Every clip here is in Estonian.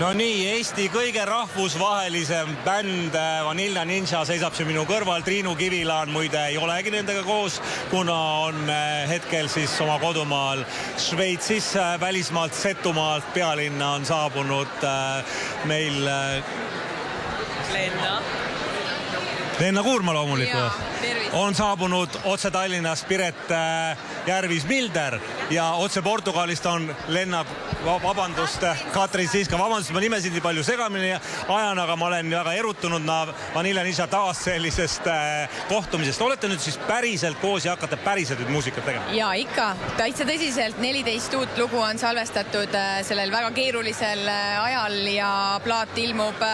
No nii, Eesti kõige rahvusvahelisem bänd Vanilla Ninja seisab siin minu kõrval. Triinu Kivilaan muide ei olegi nendega koos, kuna on hetkel siis oma kodumaal Šveitsis, välismaalt Setumaalt pealinna on saabunud meil Lenna Kuurma loomulikult. On saabunud otse Tallinnast Piret Järvis-Milder ja otse Portugalist on Lenna, vabandust, Katrin Siiska, vabandust, ma nimesid nii palju segamini ajan, aga ma olen väga erutunud Vanilla Ninja taas sellisest kohtumisest. Olete nüüd siis päriselt koos ja hakkate päriselt nüüd muusikat tegema? Ja ikka, täitsa tõsiselt 14 uut lugu on salvestatud sellel väga keerulisel ajal ja plaat ilmub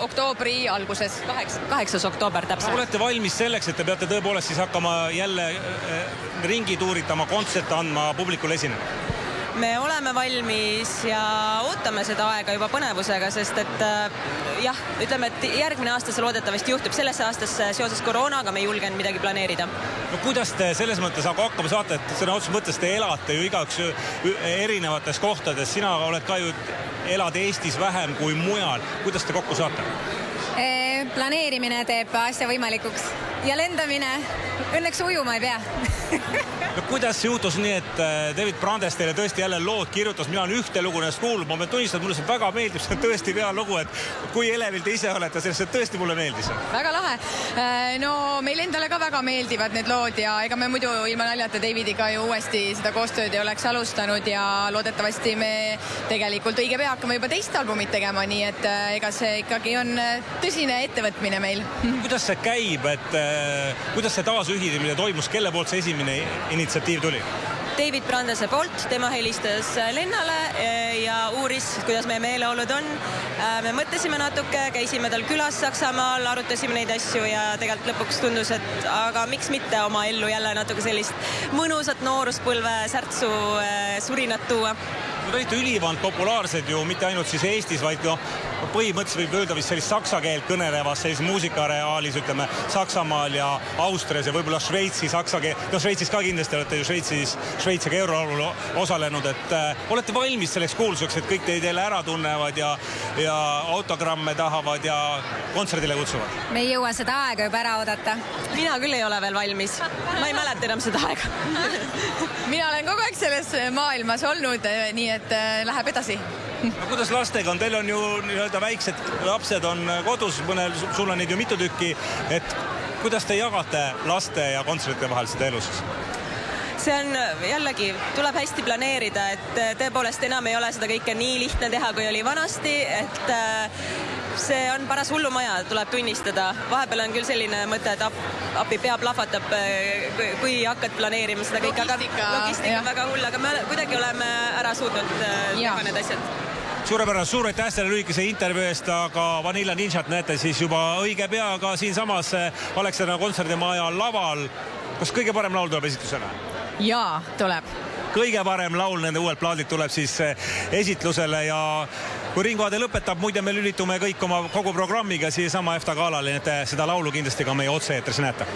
oktoobri alguses, 8. oktoober täpselt. Olete valmis selleks, et te peate tõepoolest siis hakkama jälle ringi tuuritama, kontserte andma, publikule esinema? Me oleme valmis ja ootame seda aega juba põnevusega, sest et jah, ütleme, et järgmine aasta see loodetavasti juhtub. Sellesse aastasse seoses koroonaga me ei julgenud midagi planeerida. No kuidas te selles mõttes hakkama saate, et sõna otseses mõttes te elate ju igaüks erinevates kohtades. Sina oled ka ju, elad Eestis vähem kui mujal. Kuidas te kokku saate? Planeerimine teeb asja võimalikuks ja lendamine õnneks ujuma ei pea. No kuidas juhtus nii, et David Brandes teile tõesti jälle lood kirjutas? Mina olen ühte lugu nendest kuulnud, ma pean tunnistada, mulle see väga meeldib, see on tõesti hea lugu, et kui elevil te ise olete, see tõesti mulle meeldis. Väga lahe. No meil endale ka väga meeldivad need lood ja ega me muidu ilma naljata Davidiga ju uuesti seda koostööd ei oleks alustanud ja loodetavasti me tegelikult õige pea hakkame juba teist albumit tegema, nii et ega see ikkagi on tõsine ettevõtmine meil. Kuidas see käib, et kuidas see taasühinemine toimus, kelle poolt see esimene initsiatiiv tuli? David Brandese poolt, tema helistas Lennale ja uuris, kuidas meie meeleolud on. Me mõtlesime natuke, käisime tal külas Saksamaal, arutasime neid asju ja tegelikult lõpuks tundus, et aga miks mitte oma ellu jälle natuke sellist mõnusat nooruspõlve särtsu surinat tuua. Te olite ülivalt populaarsed ju mitte ainult siis Eestis, vaid põhimõtteliselt võib öelda vist sellist saksa keelt kõnelevas sellises muusikareaalis, ütleme Saksamaal ja Austrias ja võib-olla Šveitsi saksa keel. No Šveitsis ka kindlasti olete ju Šveitsiga eurolaulul osalenud, et olete valmis selleks kuulsuseks, et kõik teid jälle ära tunnevad ja autogramme tahavad ja kontserdile kutsuvad? Me ei jõua seda aega juba ära oodata. Mina küll ei ole veel valmis. Ma ei mäleta enam seda aega. Mina olen kogu aeg selles maailmas olnud, nii et läheb edasi. No, kuidas lastega on? Teil on ju väiksed lapsed on kodus, sul on neid ju mitu tükki, et kuidas te jagate laste ja kontsertide vahel seda elus? See on jällegi, tuleb hästi planeerida, et tõepoolest enam ei ole seda kõike nii lihtne teha, kui oli vanasti, et see on paras hullumaja, tuleb tunnistada. Vahepeal on küll selline mõte, et appi pea plahvatab, kui hakkad planeerima seda kõike. Logistika on väga hull, aga me kuidagi oleme ära suutnud teha need asjad. Suurepärane, suur aitäh selle lühikese intervjuu eest, aga Vanilla Ninjat näete siis juba õige pea ka siinsamas Alexela kontserdimaja laval. Kas kõige parem laul tuleb esitusele? Jaa, tuleb. Kõige parem laul nende uuelt plaadilt tuleb siis esitlusele ja kui Ringvaade lõpetab, muide me lülitume kõik oma kogu programmiga siiasama EFTA galale, et seda laulu kindlasti ka meie otse-eetris näete.